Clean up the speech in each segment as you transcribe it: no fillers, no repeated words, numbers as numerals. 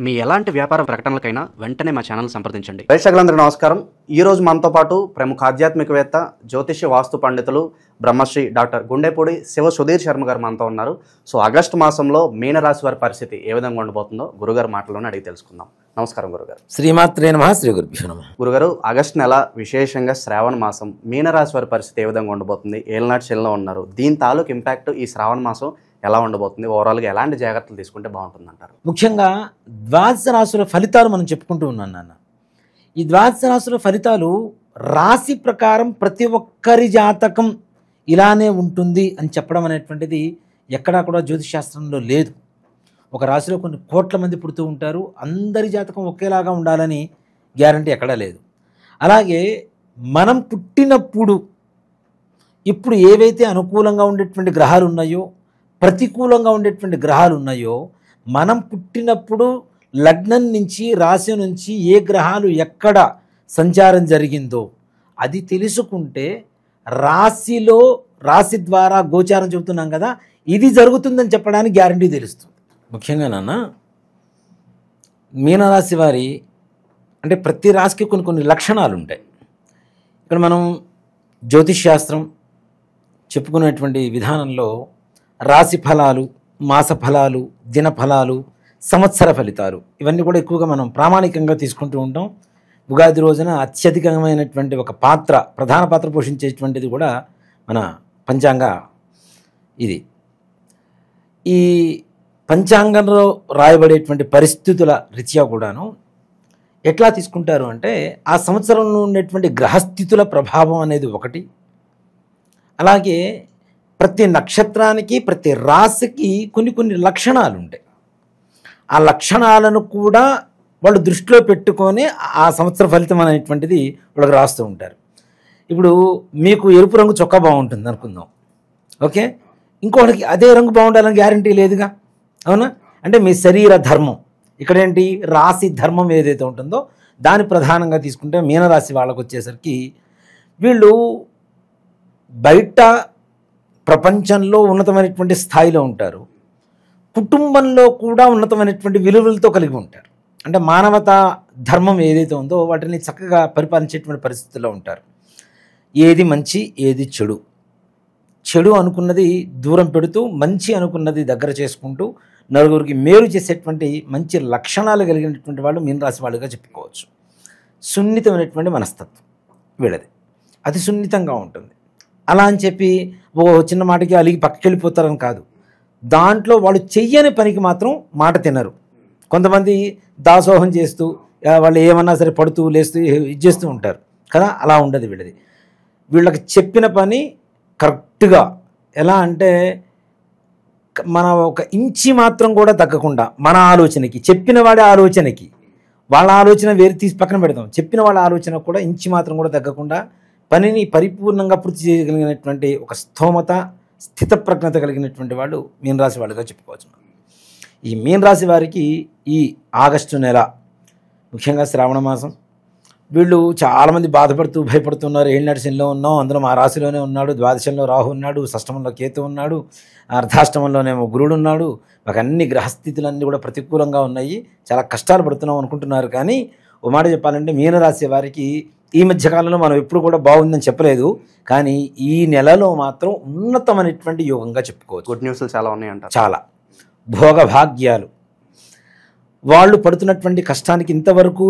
మీ ఎలాంటి వ్యాపార ప్రకటనలకైనా వెంటనే మా ఛానల్ సంప్రదించండి. ప్రేక్షకులందరికీ నమస్కారం. ఈ రోజు మనతో పాటు ప్రముఖ ఆధ్యాత్మికవేత్త, జ్యోతిష్య వాస్తు పండితులు, బ్రహ్మశ్రీ డాక్టర్ గుండెపూడి శివ సుధీర్ శర్మ గారు మనతో ఉన్నారు. సో ఆగస్టు మాసంలో మీనరాశి వారి పరిస్థితి ఏ విధంగా ఉండబోతుందో గురుగారు మాటల్లోనే అడిగి తెలుసుకుందాం. నమస్కారం గురుగారు. శ్రీమాత్రే నమః. శ్రీ గురుభ్యో నమః. గురుగారు, ఆగస్టు నెల విశేషంగా శ్రావణ మాసం, మీనరాశి వారి పరిస్థితి ఏ విధంగా ఉండబోతుంది? ఏళ్ళనాటి శనిలో ఉన్నారు, దీని తాలూకు ఇంపాక్ట్ ఈ శ్రావణ మాసం ఎలా ఉండబోతుంది? ఓవరాల్గా ఎలాంటి జాగ్రత్తలు తీసుకుంటే బాగుంటుంది అంటారు? ముఖ్యంగా ద్వాదశ రాశుల ఫలితాలు మనం చెప్పుకుంటూ ఉన్నాను నాన్న. ఈ ద్వాదశ రాశుల ఫలితాలు రాశి ప్రకారం ప్రతి ఒక్కరి జాతకం ఇలానే ఉంటుంది అని చెప్పడం అనేటువంటిది ఎక్కడా కూడా జ్యోతిష్ శాస్త్రంలో లేదు. ఒక రాశిలో కొన్ని కోట్ల మంది పుడుతూ ఉంటారు, అందరి జాతకం ఒకేలాగా ఉండాలని గ్యారంటీ ఎక్కడా లేదు. అలాగే మనం పుట్టినప్పుడు ఇప్పుడు ఏవైతే అనుకూలంగా ఉండేటువంటి గ్రహాలు ఉన్నాయో, ప్రతికూలంగా ఉండేటువంటి గ్రహాలు ఉన్నాయో, మనం పుట్టినప్పుడు లగ్నం నుంచి రాశి నుంచి ఏ గ్రహాలు ఎక్కడ సంచారం జరిగిందో అది తెలుసుకుంటే రాశిలో రాశి ద్వారా గోచారం చెబుతున్నాం కదా, ఇది జరుగుతుందని చెప్పడానికి గ్యారంటీ తెలుస్తుంది. ముఖ్యంగా నాన్న, మీనరాశి వారి అంటే ప్రతి రాశికి కొన్ని కొన్ని లక్షణాలు ఉంటాయి. ఇక్కడ మనం జ్యోతిష్ శాస్త్రం చెప్పుకునేటువంటి విధానంలో రాశి ఫలాలు, మాస ఫలాలు, దిన ఫలాలు, సంవత్సర ఫలితాలు ఇవన్నీ కూడా ఎక్కువగా మనం ప్రామాణికంగా తీసుకుంటూ ఉంటాం. ఉగాది రోజున అత్యధికమైనటువంటి ఒక పాత్ర, ప్రధాన పాత్ర పోషించేటువంటిది కూడా మన పంచాంగ. ఇది ఈ పంచాంగంలో రాయబడేటువంటి పరిస్థితుల రీత్యా కూడాను ఎట్లా తీసుకుంటారు అంటే ఆ సంవత్సరంలో ఉండేటువంటి గ్రహస్థితుల ప్రభావం అనేది ఒకటి. అలాగే ప్రతి నక్షత్రానికి, ప్రతి రాశికి కొన్ని కొన్ని లక్షణాలు ఉంటాయి. ఆ లక్షణాలను కూడా వాళ్ళు దృష్టిలో పెట్టుకొని ఆ సంవత్సర ఫలితం అనేటువంటిది వాళ్ళకి రాస్తూ ఉంటారు. ఇప్పుడు మీకు ఎరుపు రంగు చొక్కా బాగుంటుంది అనుకుందాం, ఓకే, ఇంకొకటికి అదే రంగు బాగుండాలని గ్యారంటీ లేదుగా, అవునా? అంటే మీ శరీర ధర్మం ఇక్కడేంటి, రాశి ధర్మం ఏదైతే ఉంటుందో దాన్ని ప్రధానంగా తీసుకుంటే మీనరాశి వాళ్ళకు వచ్చేసరికి వీళ్ళు బయట ప్రపంచంలో ఉన్నతమైనటువంటి స్థాయిలో ఉంటారు, కుటుంబంలో కూడా ఉన్నతమైనటువంటి విలువలతో కలిగి ఉంటారు. అంటే మానవతా ధర్మం ఏదైతే ఉందో వాటిని చక్కగా పరిపాలించేటువంటి పరిస్థితుల్లో ఉంటారు. ఏది మంచి, ఏది చెడు, చెడు అనుకున్నది దూరం పెడుతూ మంచి అనుకున్నది దగ్గర చేసుకుంటూ నలుగురికి మేలు చేసేటువంటి మంచి లక్షణాలు కలిగినటువంటి వాళ్ళు మీనరాశి వాళ్ళుగా చెప్పుకోవచ్చు. సున్నితమైనటువంటి మనస్తత్వం వీళ్ళది, అతి సున్నితంగా ఉంటుంది. అలా అని చెప్పి ఓ చిన్న మాటకి అలిగి పక్కకి వెళ్ళిపోతారని కాదు, దాంట్లో వాళ్ళు చెయ్యని పనికి మాత్రం మాట తినరు. కొంతమంది దాసోహం చేస్తూ వాళ్ళు ఏమన్నా సరే పడుతూ లేస్తూ ఇది చేస్తూ ఉంటారు కదా, అలా ఉండదు వీళ్ళది. వీళ్ళకి చెప్పిన పని కరెక్ట్గా, ఎలా అంటే మన ఒక ఇంచి మాత్రం కూడా తగ్గకుండా మన ఆలోచనకి, చెప్పిన వాడి ఆలోచనకి, వాళ్ళ ఆలోచన వేరు తీసి పక్కన పెడతాం, చెప్పిన వాళ్ళ ఆలోచన కూడా ఇంచి మాత్రం కూడా తగ్గకుండా పనిని పరిపూర్ణంగా పూర్తి చేయగలిగినటువంటి ఒక స్థోమత, స్థితప్రజ్ఞత కలిగినటువంటి వాళ్ళు మీనరాశి వాళ్ళుగా చెప్పుకోవచ్చు. ఈ మీనరాశి వారికి ఈ ఆగస్టు నెల, ముఖ్యంగా శ్రావణ మాసం, వీళ్ళు చాలామంది బాధపడుతూ భయపడుతున్నారు. ఏళ్ళనాటి శనిలో ఉన్నాం, అందులో మా రాశిలోనే ఉన్నాడు, ద్వాదశంలో రాహు ఉన్నాడు, షష్టమంలో కేతు ఉన్నాడు, అర్ధాష్టమంలోనేమో గురుడు ఉన్నాడు, మాకు అన్ని గ్రహస్థితులన్నీ కూడా ప్రతికూలంగా ఉన్నాయి, చాలా కష్టాలు పడుతున్నాం అనుకుంటున్నారు. కానీ ఓ మాట చెప్పాలంటే మీనరాశి వారికి ఈ మధ్యకాలంలో మనం ఎప్పుడు కూడా బాగుందని చెప్పలేదు, కానీ ఈ నెలలో మాత్రం ఉన్నతమైనటువంటి యోగంగా చెప్పుకోవచ్చు. గుడ్ న్యూస్లు చాలా ఉన్నాయంటారు. చాలా భోగభాగ్యాలు, వాళ్ళు పడుతున్నటువంటి కష్టానికి ఇంతవరకు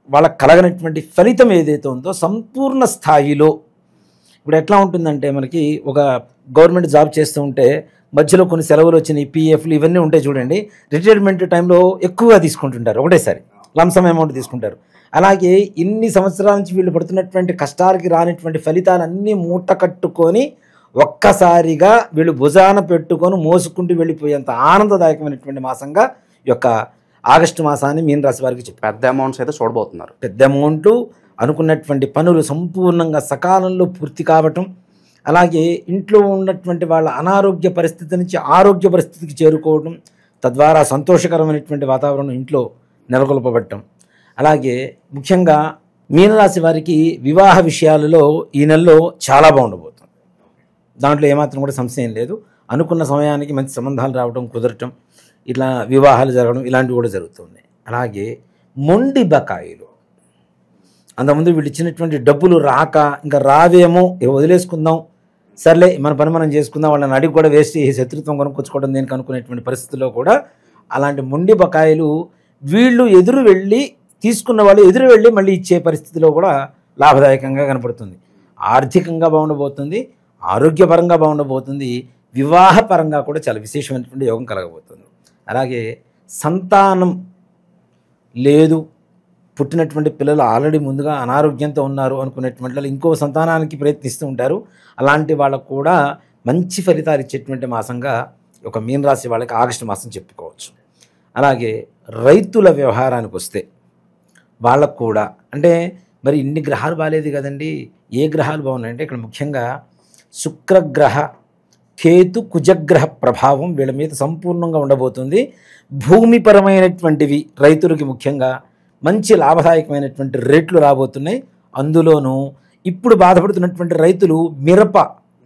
వాళ్ళకు కలగనటువంటి ఫలితం ఏదైతే ఉందో సంపూర్ణ స్థాయిలో. ఇప్పుడు ఎట్లా ఉంటుందంటే, మనకి ఒక గవర్నమెంట్ జాబ్ చేస్తూ ఉంటే మధ్యలో కొన్ని సెలవులు వచ్చినాయి, పిఎఫ్లు ఇవన్నీ ఉంటాయి చూడండి, రిటైర్మెంట్ టైంలో ఎక్కువగా తీసుకుంటుంటారు, ఒకటేసారి లంసమ్ అమౌంట్ తీసుకుంటారు. అలాగే ఇన్ని సంవత్సరాల నుంచి వీళ్ళు పడుతున్నటువంటి కష్టాలకి రానిటువంటి ఫలితాలన్నీ మూట కట్టుకొని ఒక్కసారిగా వీళ్ళు భుజాన పెట్టుకొని మోసుకుంటూ వెళ్ళిపోయేంత ఆనందదాయకమైనటువంటి మాసంగా ఈ యొక్క ఆగస్టు మాసాన్ని మీనరాశి వారికి చెప్పి పెద్ద అమౌంట్స్ అయితే చూడబోతున్నారు. పెద్ద అమౌంట్లు, అనుకున్నటువంటి పనులు సంపూర్ణంగా సకాలంలో పూర్తి కావటం, అలాగే ఇంట్లో ఉన్నటువంటి వాళ్ళ అనారోగ్య పరిస్థితి నుంచి ఆరోగ్య పరిస్థితికి చేరుకోవడం, తద్వారా సంతోషకరమైనటువంటి వాతావరణం ఇంట్లో నెలకొల్పబడటం. అలాగే ముఖ్యంగా మీనరాశి వారికి వివాహ విషయాలలో ఈ నెలలో చాలా బాగుండబోతుంది, దాంట్లో ఏమాత్రం కూడా సంశయం లేదు. అనుకున్న సమయానికి మంచి సంబంధాలు రావడం, కుదరటం, ఇట్లా వివాహాలు జరగడం ఇలాంటివి కూడా జరుగుతున్నాయి. అలాగే మొండి బకాయిలు, అంతకుముందు వీళ్ళు ఇచ్చినటువంటి డబ్బులు రాక ఇంకా రావేమో వదిలేసుకుందాం, సర్లే మన పని మనం చేసుకుందాం, వాళ్ళని అడిగి కూడా వేస్ట్ చేసి శత్రుత్వం కొనుక్కొచ్చుకోవడం దేనికి అనుకునేటువంటి పరిస్థితుల్లో కూడా అలాంటి మొండి బకాయిలు వీళ్ళు ఎదురు వెళ్ళి తీసుకున్న వాళ్ళు ఎదురు వెళ్ళి మళ్ళీ ఇచ్చే పరిస్థితిలో కూడా లాభదాయకంగా కనపడుతుంది. ఆర్థికంగా బాగుండబోతుంది, ఆరోగ్యపరంగా బాగుండబోతుంది, వివాహపరంగా కూడా చాలా విశేషమైనటువంటి యోగం కలగబోతుంది. అలాగే సంతానం లేదు, పుట్టినటువంటి పిల్లలు ఆల్రెడీ ముందుగా అనారోగ్యంతో ఉన్నారు అనుకునేటువంటి వాళ్ళు ఇంకో సంతానానికి ప్రయత్నిస్తూ ఉంటారు. అలాంటి వాళ్ళకు కూడా మంచి ఫలితాలు ఇచ్చేటువంటి మాసంగా ఒక మీనరాశి వాళ్ళకి ఆగస్టు మాసం చెప్పుకోవచ్చు. అలాగే రైతుల వ్యవహారానికి వస్తే వాళ్ళకు కూడా అంటే మరి ఇన్ని గ్రహాలు బాగాలేదు కదండి, ఏ గ్రహాలు బాగున్నాయంటే ఇక్కడ ముఖ్యంగా శుక్రగ్రహ, కేతు, కుజగ్రహ ప్రభావం వీళ్ళ మీద సంపూర్ణంగా ఉండబోతుంది. భూమిపరమైనటువంటివి రైతులకి ముఖ్యంగా మంచి లాభదాయకమైనటువంటి రేట్లు రాబోతున్నాయి. అందులోనూ ఇప్పుడు బాధపడుతున్నటువంటి రైతులు మిరప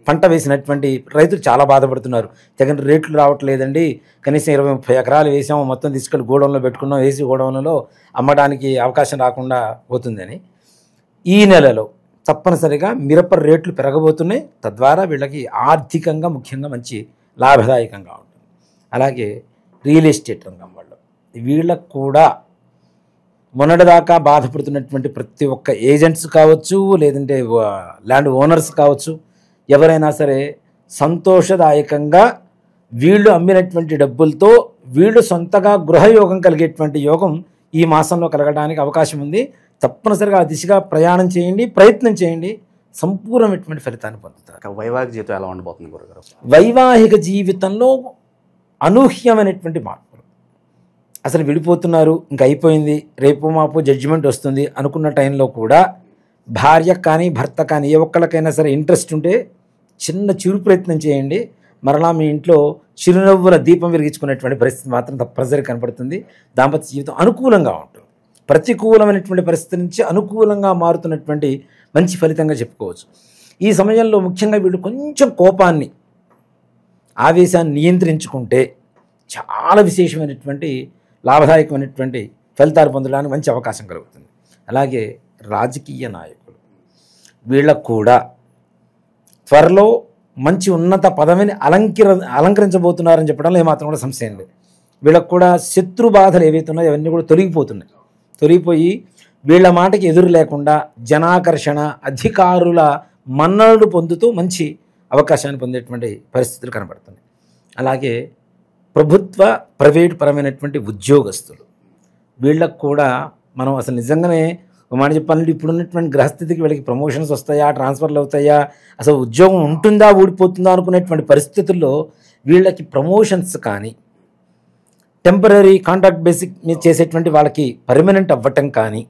పంట వేసినటువంటి రైతులు చాలా బాధపడుతున్నారు. తగిన రేట్లు రావట్లేదండి, కనీసం 20-30 ఎకరాలు వేసాము, మొత్తం తీసుకెళ్ళి గోడౌన్లో పెట్టుకున్నాం, వేసి గోడౌన్లలో అమ్మడానికి అవకాశం రాకుండా పోతుందని. ఈ నెలలో తప్పనిసరిగా మిరప రేట్లు పెరగబోతున్నాయి. తద్వారా వీళ్ళకి ఆర్థికంగా ముఖ్యంగా మంచి లాభదాయకంగా ఉంటుంది. అలాగే రియల్ ఎస్టేట్ రంగం వాళ్ళు వీళ్ళకు కూడా మొన్నటిదాకా బాధపడుతున్నటువంటి ప్రతి ఒక్క ఏజెంట్స్ కావచ్చు, లేదంటే ల్యాండ్ ఓనర్స్ కావచ్చు, ఎవరైనా సరే సంతోషదాయకంగా వీళ్ళు అమ్మినటువంటి డబ్బులతో వీళ్ళు సొంతగా గృహయోగం కలిగేటువంటి యోగం ఈ మాసంలో కలగడానికి అవకాశం ఉంది. తప్పనిసరిగా ఆ దిశగా ప్రయాణం చేయండి, ప్రయత్నం చేయండి, సంపూర్ణమైనటువంటి ఫలితాన్ని పొందుతారు. వైవాహిక జీవితం ఎలా ఉండబోతుంది గురుగారు? వైవాహిక జీవితంలో అనూహ్యమైనటువంటి మార్పులు. అసలు విడిపోతున్నారు, ఇంక అయిపోయింది, రేపు మాపు జడ్జిమెంట్ వస్తుంది అనుకున్న టైంలో కూడా భార్య కానీ భర్త కానీ ఏ ఒక్కళ్ళకైనా సరే ఇంట్రెస్ట్ ఉంటే చిన్న చిరు ప్రయత్నం చేయండి, మరలా మీ ఇంట్లో చిరునవ్వుల దీపం వెలిగించుకునేటువంటి పరిస్థితి మాత్రం తప్పనిసరిగా కనపడుతుంది. దాంపత్య జీవితం అనుకూలంగా ఉంటుంది. ప్రతికూలమైనటువంటి పరిస్థితి నుంచి అనుకూలంగా మారుతున్నటువంటి మంచి ఫలితంగా చెప్పుకోవచ్చు. ఈ సమయంలో ముఖ్యంగా వీళ్ళు కొంచెం కోపాన్ని, ఆవేశాన్ని నియంత్రించుకుంటే చాలా విశేషమైనటువంటి లాభదాయకమైనటువంటి ఫలితాలు పొందడానికి మంచి అవకాశం కలుగుతుంది. అలాగే రాజకీయ నాయకులు వీళ్ళకు కూడా త్వరలో మంచి ఉన్నత పదవిని అలంకరించబోతున్నారని చెప్పడంలో ఏమాత్రం కూడా సంశయం లేదు. వీళ్ళకు కూడా శత్రు బాధలు ఏవైతే ఉన్నాయో అవన్నీ కూడా తొలగిపోయి వీళ్ళ మాటకి ఎదురు లేకుండా జనాకర్షణ, అధికారుల మన్ననలు పొందుతూ మంచి అవకాశాన్ని పొందేటువంటి పరిస్థితులు కనబడుతున్నాయి. అలాగే ప్రభుత్వ ప్రైవేట్ పరమైనటువంటి ఉద్యోగస్తులు వీళ్ళకు కూడా మనం అసలు నిజంగానే ఒక మాట చెప్పాలంటే ఇప్పుడున్నటువంటి గ్రహస్థితికి వీళ్ళకి ప్రమోషన్స్ వస్తాయా, ట్రాన్స్ఫర్లు అవుతాయా, అసలు ఉద్యోగం ఉంటుందా ఊడిపోతుందా అనుకునేటువంటి పరిస్థితుల్లో వీళ్ళకి ప్రమోషన్స్ కానీ టెంపరీ కాంట్రాక్ట్ బేసిక్ మీద చేసేటువంటి వాళ్ళకి పర్మనెంట్ అవ్వటం కానీ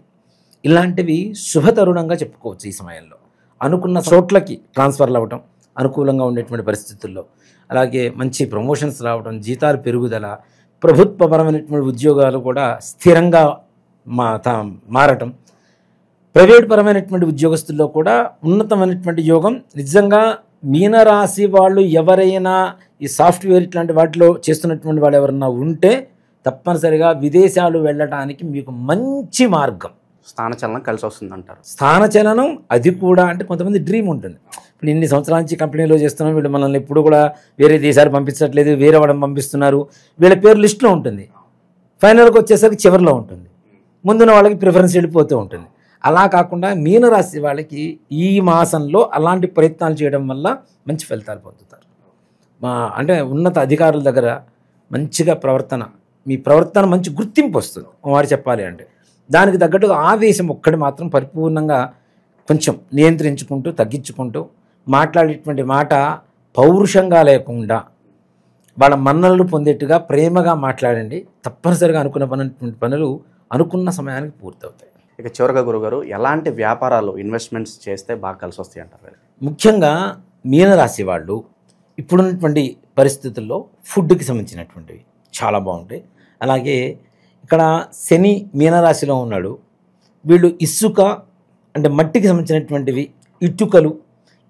ఇలాంటివి శుభతరుణంగా చెప్పుకోవచ్చు. ఈ సమయంలో అనుకున్న చోట్లకి ట్రాన్స్ఫర్లు అవ్వటం అనుకూలంగా ఉండేటువంటి పరిస్థితుల్లో, అలాగే మంచి ప్రమోషన్స్ రావడం, జీతాలు పెరుగుదల, ప్రభుత్వపరమైనటువంటి ఉద్యోగాలు కూడా స్థిరంగా మారటం, ప్రైవేట్ పరమైనటువంటి ఉద్యోగస్తుల్లో కూడా ఉన్నతమైనటువంటి యోగం. నిజంగా మీనరాశి వాళ్ళు ఎవరైనా ఈ సాఫ్ట్వేర్ ఇట్లాంటి వాటిలో చేస్తున్నటువంటి వాళ్ళు ఎవరన్నా ఉంటే తప్పనిసరిగా విదేశాలు వెళ్ళడానికి మీకు మంచి మార్గం. స్థానచలనం కలిసి వస్తుంది అంటారు. స్థానచలనం అది కూడా అంటే కొంతమంది డ్రీమ్ ఉంటుంది. ఇప్పుడు ఇన్ని సంవత్సరాల నుంచి కంపెనీలో చేస్తున్నాం, వీళ్ళు మనల్ని ఎప్పుడు కూడా వేరే దేశాలు పంపించట్లేదు, వేరే వాళ్ళని పంపిస్తున్నారు, వీళ్ళ పేరు లిస్టులో ఉంటుంది, ఫైనల్కి వచ్చేసరికి చివరిలో ఉంటుంది, ముందున్న వాళ్ళకి ప్రిఫరెన్స్ వెళ్ళిపోతూ ఉంటుంది. అలా కాకుండా మీనరాశి వాళ్ళకి ఈ మాసంలో అలాంటి ప్రయత్నాలు చేయడం వల్ల మంచి ఫలితాలు పొందుతారు. అంటే ఉన్నత అధికారుల దగ్గర మంచిగా మీ ప్రవర్తన మంచి గుర్తింపు వస్తుంది. వాడు చెప్పాలి అంటే దానికి తగ్గట్టుగా ఆవేశం ఒక్కటి మాత్రం పరిపూర్ణంగా కొంచెం నియంత్రించుకుంటూ తగ్గించుకుంటూ మాట్లాడేటువంటి మాట పౌరుషంగా లేకుండా వాళ్ళ మన్ననలు పొందేట్టుగా ప్రేమగా మాట్లాడండి. తప్పనిసరిగా అనుకున్న పనులు అనుకున్న సమయానికి పూర్తవుతాయి. ఇక చివరిగా గురుగారు, ఎలాంటి వ్యాపారాలు ఇన్వెస్ట్మెంట్స్ చేస్తే బాగా కలిసి వస్తాయి అంటారు? ముఖ్యంగా మీనరాశి వాళ్ళు ఇప్పుడున్నటువంటి పరిస్థితుల్లో ఫుడ్కి సంబంధించినటువంటివి చాలా బాగుంటాయి. అలాగే ఇక్కడ శని మీనరాశిలో ఉన్నాడు, వీళ్ళు ఇసుక అంటే మట్టికి సంబంధించినటువంటివి, ఇటుకలు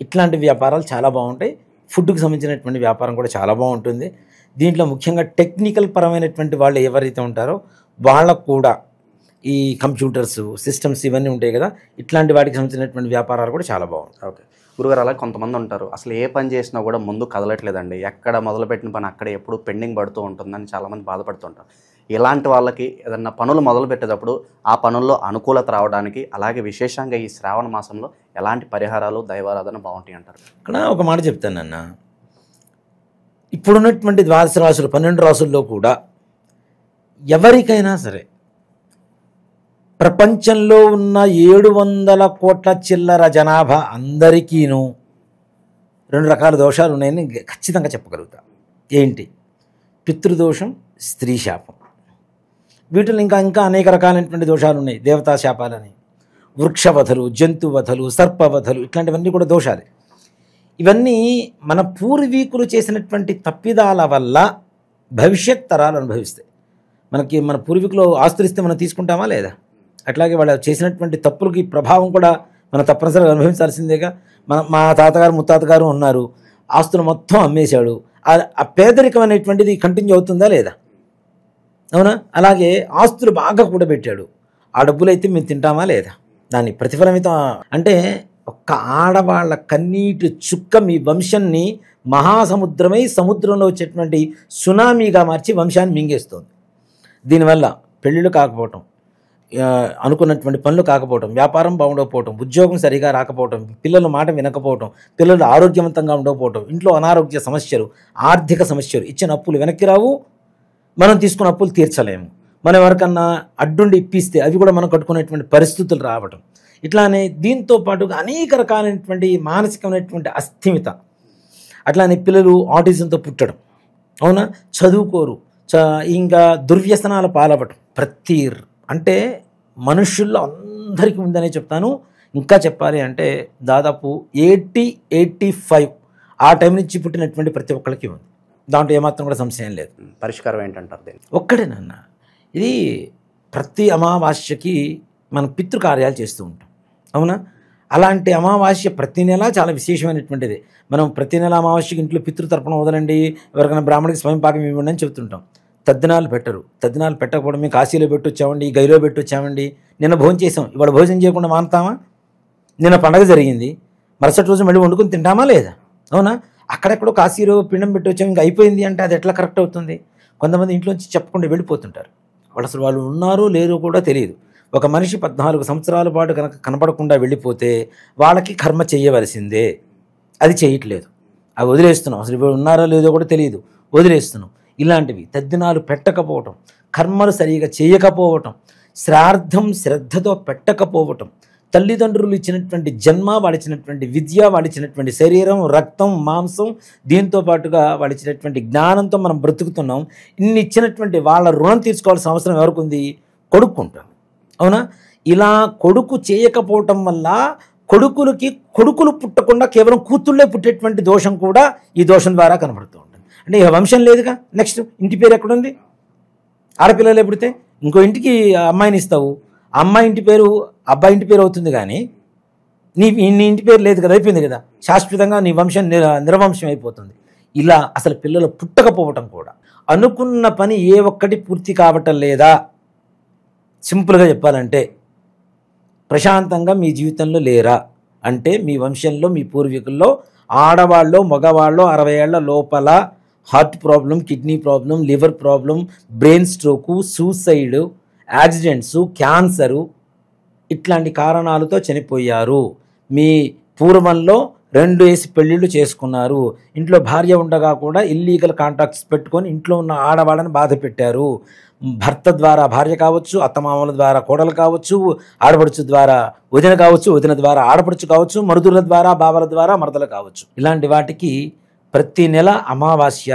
ఇట్లాంటి వ్యాపారాలు చాలా బాగుంటాయి. ఫుడ్కి సంబంధించినటువంటి వ్యాపారం కూడా చాలా బాగుంటుంది. దీంట్లో ముఖ్యంగా టెక్నికల్ పరమైనటువంటి వాళ్ళు ఎవరైతే ఉంటారో వాళ్ళకు కూడా ఈ కంప్యూటర్స్ సిస్టమ్స్ ఇవన్నీ ఉంటాయి కదా, ఇట్లాంటి వాటికి సంబంధించినటువంటి వ్యాపారాలు కూడా చాలా బాగుంటాయి. ఓకే గురుగారు, అలా కొంతమంది ఉంటారు అసలు ఏ పని చేసినా కూడా ముందు కదలట్లేదండి, ఎక్కడ మొదలుపెట్టిన పని అక్కడ ఎప్పుడు పెండింగ్ పడుతూ ఉంటుందని చాలామంది బాధపడుతుంటారు. ఇలాంటి వాళ్ళకి ఏదన్నా పనులు మొదలు పెట్టేటప్పుడు ఆ పనుల్లో అనుకూలత రావడానికి, అలాగే విశేషంగా ఈ శ్రావణ మాసంలో ఎలాంటి పరిహారాలు దైవారాధన బాగుంటాయి అంటారు? ఇక్కడ ఒక మాట చెప్తానన్న, ఇప్పుడున్నటువంటి ద్వాదశ రాశులు 12 రాశుల్లో కూడా ఎవరికైనా సరే ప్రపంచంలో ఉన్న 700 కోట్ల చిల్లర జనాభా అందరికీను 2 రకాల దోషాలు ఉన్నాయని ఖచ్చితంగా చెప్పగలుగుతా. ఏంటి? పితృదోషం, స్త్రీ శాపం. వీటిలో ఇంకా అనేక రకాలైనటువంటి దోషాలు ఉన్నాయి. దేవతా శాపాలని, వృక్షవధలు, జంతువధలు, సర్పవధలు, ఇట్లాంటివన్నీ కూడా దోషాలే. ఇవన్నీ మన పూర్వీకులు చేసినటువంటి తప్పిదాల వల్ల భవిష్యత్ తరాలు అనుభవిస్తాయి. మన పూర్వీకులు ఆస్తులు ఇస్తే మనం తీసుకుంటామా లేదా? అట్లాగే వాళ్ళు చేసినటువంటి తప్పులకి ప్రభావం కూడా మనం తప్పనిసరిగా అనుభవించాల్సిందేగా. మా తాతగారు ముత్తాతగారు ఉన్నారు, ఆస్తులు మొత్తం అమ్మేశాడు, ఆ పేదరికం అనేటువంటిది కంటిన్యూ అవుతుందా లేదా? అవునా? అలాగే ఆస్తులు బాగా కూడబెట్టాడు, ఆ డబ్బులు అయితే మేము తింటామా లేదా? దాని ప్రతిఫలమితం అంటే ఒక్క ఆడవాళ్ళ కన్నీటి చుక్క మీ వంశాన్ని మహాసముద్రమై సముద్రంలో వచ్చేటువంటి సునామీగా మార్చి వంశాన్ని మింగేస్తుంది. దీనివల్ల పెళ్ళిళ్ళు కాకపోవటం, అనుకున్నటువంటి పనులు కాకపోవటం, వ్యాపారం బాగుండకపోవటం, ఉద్యోగం సరిగా రాకపోవటం, పిల్లల మాట వినకపోవటం, పిల్లలు ఆరోగ్యవంతంగా ఉండకపోవటం, ఇంట్లో అనారోగ్య సమస్యలు, ఆర్థిక సమస్యలు, ఇచ్చిన అప్పులు వెనక్కి రావు, మనం తీసుకున్న అప్పులు తీర్చలేము, మనం ఎవరికన్నా అడ్డుండి ఇప్పిస్తే అవి కూడా మనం కట్టుకునేటువంటి పరిస్థితులు రావటం, ఇట్లానే దీంతో పాటుగా అనేక రకాలైనటువంటి మానసికమైనటువంటి అస్థిమిత, అట్లానే పిల్లలు ఆటిజంతో పుట్టడం, అవునా, చదువుకోరు, ఇంకా దుర్వ్యసనాల పాలవటం. అంటే మనుషుల్లో అందరికీ ఉందనే చెప్తాను. ఇంకా చెప్పాలి అంటే దాదాపు 80-85 ఆ టైం నుంచి పుట్టినటువంటి ప్రతి ఒక్కరికి ఉంది. దాంట్లో ఏమాత్రం కూడా సంశయం లేదు. పరిష్కారం ఏంటంటారు దీన్ని? ఒక్కడేనన్న, ఇది ప్రతి అమావాస్యకి మనం పితృకార్యాలు చేస్తూ ఉంటాం, అవునా? అలాంటి అమావాస్య ప్రతి నెల చాలా విశేషమైనటువంటిది. మనం ప్రతి నెల అమావాస్యకి ఇంట్లో పితృతర్పణ వదలండి, ఎవరికైనా బ్రాహ్మణికి స్వయం పాకం ఇవ్వండి అని చెప్తుంటాం. తద్దినాలు పెట్టరు. తద్దినాలు పెట్టకపోవడం, మేము కాశీలో పెట్టొచ్చామండి, గైలో పెట్టొచ్చామండి, నిన్న భోజనం చేసాం, ఇవాళ భోజనం చేయకుండా మానుతామా? నిన్న పండగ జరిగింది, మరుసటి రోజు మళ్ళీ వండుకొని తింటామా లేదా? అవునా? అక్కడెక్కడో కాశీలో పిండం పెట్టొచ్చాము, ఇంకా అయిపోయింది అంటే అది ఎట్లా కరెక్ట్ అవుతుంది? కొంతమంది ఇంట్లోంచి చెప్పకుండా వెళ్ళిపోతుంటారు. వాళ్ళు ఉన్నారో లేరో కూడా తెలియదు. ఒక మనిషి 14 సంవత్సరాల పాటు కనుక కనపడకుండా వెళ్ళిపోతే వాళ్ళకి కర్మ చేయవలసిందే. అది చేయట్లేదు, అవి వదిలేస్తున్నాం. అసలు ఇప్పుడు ఉన్నారో లేదో కూడా తెలియదు, వదిలేస్తున్నాం. ఇలాంటివి తద్దినాలు పెట్టకపోవటం, కర్మలు సరిగా చేయకపోవటం, శ్రాద్ధం శ్రద్ధతో పెట్టకపోవటం, తల్లిదండ్రులు ఇచ్చినటువంటి జన్మ, వాళ్ళు ఇచ్చినటువంటి విద్య, వాళ్ళు ఇచ్చినటువంటి శరీరం, రక్తం, మాంసం, దీంతో పాటుగా వాళ్ళు ఇచ్చినటువంటి జ్ఞానంతో మనం బ్రతుకుతున్నాం. ఇన్ని ఇచ్చినటువంటి వాళ్ళ రుణం తీర్చుకోవాల్సిన అవసరం ఎవరికి ఉంది? కొడుకుంటాం, అవునా? ఇలా కొడుకు చేయకపోవటం వల్ల కొడుకులు పుట్టకుండా కేవలం కూతుళ్ళే పుట్టేటువంటి దోషం కూడా ఈ దోషం ద్వారా కనబడుతూ ఉంటుంది. అంటే ఇక వంశం లేదుగా. నెక్స్ట్ ఇంటి పేరు ఎక్కడుంది? ఆడపిల్లలే పుడితే ఇంకో ఇంటికి అమ్మాయిని ఇస్తావు, అమ్మాయి ఇంటి పేరు అబ్బాయి ఇంటి పేరు అవుతుంది, కానీ నీ ఇంటి పేరు లేదు కదా, అయిపోయింది కదా, శాశ్వతంగా నీ వంశం నిర్వంశం అయిపోతుంది. ఇలా అసలు పిల్లలు పుట్టకపోవటం కూడా, అనుకున్న పని ఏ ఒక్కటి పూర్తి కావటం లేదా. సింపుల్గా చెప్పాలంటే ప్రశాంతంగా మీ జీవితంలో లేరా అంటే మీ వంశంలో, మీ పూర్వీకుల్లో ఆడవాళ్ళు మగవాళ్ళు 60 ఏళ్ల లోపల heart problem, kidney problem, liver problem, brain stroke, suicide, accidents, cancer, ఇట్లాంటి కారణాలతో చనిపోయారు. మీ పూర్వంలో 2 వేసి పెళ్ళిళ్ళు చేసుకున్నారు, ఇంట్లో భార్య ఉండగా కూడా ఇల్లీగల్ కాంట్రాక్ట్స్ పెట్టుకొని ఇంట్లో ఉన్న ఆడవాళ్ళని బాధ పెట్టారు. భర్త ద్వారా భార్య కావచ్చు, అత్తమామల ద్వారా కోడలు కావచ్చు, ఆడపడుచు ద్వారా వదిన కావచ్చు, వదిన ద్వారా ఆడపడుచు కావచ్చు, మరుదుల ద్వారా బావల ద్వారా మరదలు కావచ్చు. ఇలాంటి వాటికి ప్రతి నెల అమావాస్య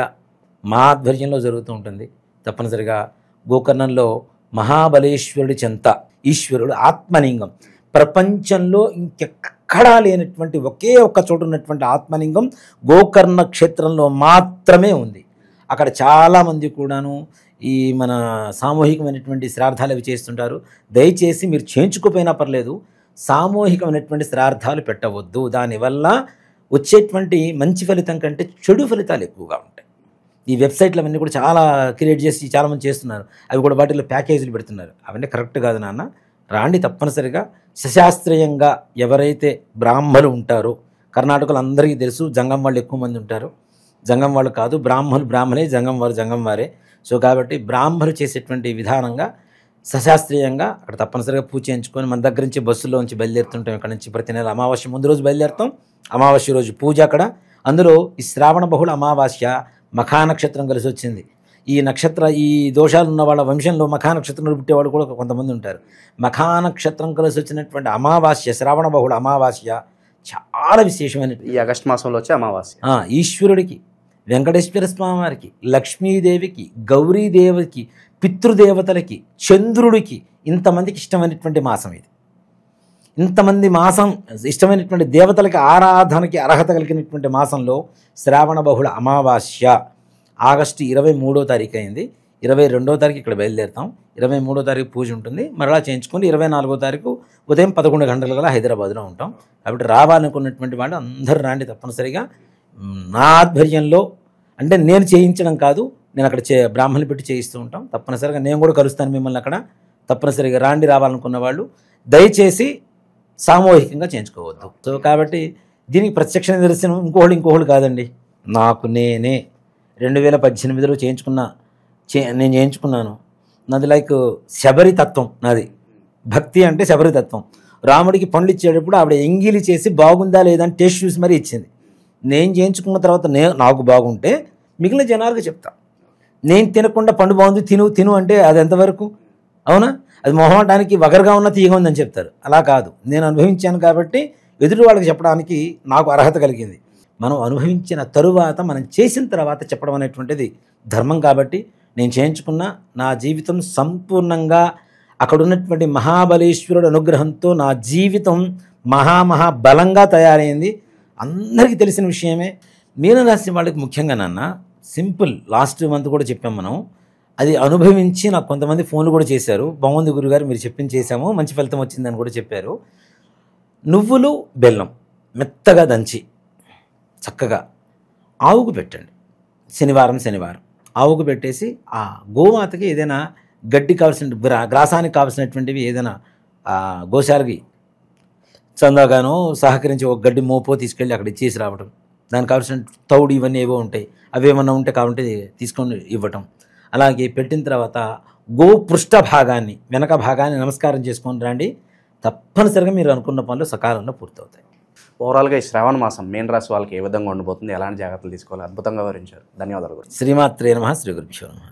మా ఆధ్వర్యంలో జరుగుతూ ఉంటుంది. తప్పనిసరిగా గోకర్ణంలో మహాబలేశ్వరుడి చెంత ఈశ్వరుడు ఆత్మలింగం, ప్రపంచంలో ఇంకెక్కడా లేనటువంటి ఒకే ఒక్క చోటు ఉన్నటువంటి ఆత్మలింగం గోకర్ణ క్షేత్రంలో మాత్రమే ఉంది. అక్కడ చాలామంది కూడాను ఈ మన సామూహికమైనటువంటి శ్రాద్ధాలు అవి చేస్తుంటారు. దయచేసి మీరు చేయించుకోపోయినా పర్లేదు, సామూహికమైనటువంటి శ్రాద్ధాలు పెట్టవద్దు. దానివల్ల వచ్చేటువంటి మంచి ఫలితం కంటే చెడు ఫలితాలు ఎక్కువగా ఉంటాయి. ఈ వెబ్సైట్లు అవన్నీ కూడా చాలా క్రియేట్ చేసి చాలామంది చేస్తున్నారు. అవి కూడా వాటిలో ప్యాకేజీలు పెడుతున్నారు. అవన్నీ కరెక్ట్ కాదు నాన్న. రాండి, తప్పనిసరిగా సశాస్త్రీయంగా ఎవరైతే బ్రాహ్మలు ఉంటారో, కర్ణాటకలో అందరికీ తెలుసు జంగం వాళ్ళు ఎక్కువ మంది ఉంటారు. జంగం వాళ్ళు కాదు, బ్రాహ్మలే, జంగం వారే. సో కాబట్టి బ్రాహ్మలు చేసేటువంటి విధానంగా సశాస్త్రీయంగా అక్కడ తప్పనిసరిగా పూజ చేయించుకొని మన దగ్గర నుంచి బస్సులోంచి బయలుదేరుతుంటాం. ఇక్కడ నుంచి ప్రతి నెల అమావాస్య ముందు రోజు బయలుదేరుతాం. అమావాస్య రోజు పూజ అక్కడ. అందులో ఈ శ్రావణ బహుళ అమావాస్య మఖా నక్షత్రం కలిసి వచ్చింది. ఈ దోషాలు ఉన్న వాళ్ళ వంశంలో మఖా నక్షత్రంలో పుట్టేవాళ్ళు కూడా కొంతమంది ఉంటారు. మఖా నక్షత్రం కలిసి వచ్చినటువంటి అమావాస్య, శ్రావణ బహుళ అమావాస్య చాలా విశేషమైన ఈ ఆగస్టు మాసంలో వచ్చే అమావాస్య. ఈశ్వరుడికి, వెంకటేశ్వర స్వామి వారికి, లక్ష్మీదేవికి, గౌరీదేవికి, పితృదేవతలకి, చంద్రుడికి, ఇంతమందికి ఇష్టమైనటువంటి మాసం ఇది. ఇంతమంది మాసం ఇష్టమైనటువంటి దేవతలకి ఆరాధనకి అర్హత కలిగినటువంటి మాసంలో శ్రావణ బహుళ అమావాస్య ఆగస్టు 23వ తారీఖు అయింది. 22వ తారీఖు ఇక్కడ బయలుదేరుతాం. 23వ తారీఖు పూజ ఉంటుంది. మరలా చేయించుకొని 24వ తారీఖు ఉదయం 11 గంటల కల్లా హైదరాబాద్లో ఉంటాం. కాబట్టి రావాలనుకున్నటువంటి వాళ్ళు అందరూ రాండి తప్పనిసరిగా. నా ఆధ్వర్యంలో, అంటే నేను చేయించడం కాదు, నేను అక్కడ బ్రాహ్మణులు పెట్టి చేయిస్తూ ఉంటాం. తప్పనిసరిగా నేను కూడా కలుస్తాను మిమ్మల్ని అక్కడ. తప్పనిసరిగా రాండి, రావాలనుకున్న వాళ్ళు దయచేసి సామూహికంగా చేయించుకోవద్దు. సో కాబట్టి దీనికి ప్రత్యక్ష నిదర్శనం ఇంకోళ్ళు కాదండి, నాకు నేనే 2018లో నేను చేయించుకున్నాను. నాది లైక్ శబరి తత్వం. నాది భక్తి అంటే శబరి తత్వం. రాముడికి పండ్లు ఇచ్చేటప్పుడు ఆవిడ ఎంగిలి చేసి బాగుందా లేదా అని టేస్ట్ చూసి మరీ ఇచ్చింది. నేను చేయించుకున్న తర్వాత నాకు బాగుంటే మిగిలిన జనాలకు చెప్తా. నేను తినకుండా పండు బాగుంది తిను అంటే అది ఎంతవరకు? అవునా? అది మొహమాటానికి వగరుగా ఉన్న తీయగా ఉందని చెప్తారు. అలా కాదు, నేను అనుభవించాను కాబట్టి ఎదుటి వాళ్ళకి చెప్పడానికి నాకు అర్హత కలిగింది. మనం అనుభవించిన తరువాత, మనం చేసిన తర్వాత చెప్పడం అనేటువంటిది ధర్మం. కాబట్టి నేను చేయించుకున్న నా జీవితం సంపూర్ణంగా అక్కడ ఉన్నటువంటి మహాబలేశ్వరుడు అనుగ్రహంతో నా జీవితం మహాబలంగా తయారైంది. అందరికీ తెలిసిన విషయమే. మీనరాశి వాళ్ళకి ముఖ్యంగా నాన్న సింపుల్, లాస్ట్ మంత్ కూడా చెప్పాం మనం, అది అనుభవించి నాకు కొంతమంది ఫోన్లు కూడా చేశారు. బాగుంది గురుగారు మీరు చెప్పింది చేశాము, మంచి ఫలితం వచ్చిందని కూడా చెప్పారు. నువ్వులు బెల్లం మెత్తగా దంచి చక్కగా ఆవుకు పెట్టండి. శనివారం ఆవుకు పెట్టేసి ఆ గోమాతకి ఏదైనా గడ్డి కావాల్సిన గ్రాసానికి కావాల్సినటువంటివి ఏదైనా గోశాలకి చందాగానో సహకరించి ఒక గడ్డి మోపో తీసుకెళ్ళి అక్కడ ఇచ్చేసి రావటం. దానికి కావాల్సిన తౌడు ఇవన్నీ ఏవో ఉంటాయి, అవి ఏమన్నా ఉంటే కావాలంటే తీసుకొని ఇవ్వటం. అలాగే పెట్టిన తర్వాత గోపృష్ఠ భాగాన్ని, వెనక భాగాన్ని నమస్కారం చేసుకొని రండి. తప్పనిసరిగా మీరు అనుకున్న పనులు సకాలంలో పూర్తవుతాయి. ఓవరాల్గా ఈ శ్రావణ మాసం మీన రాశి వాళ్ళకి ఏ విధంగా ఉండబోతుంది, ఎలాంటి జాగ్రత్తలు తీసుకోవాలి, అద్భుతంగా వివరించారు. ధన్యవాదాలు. శ్రీమాత్రే నమః. శ్రీ గురుభ్యో నమః.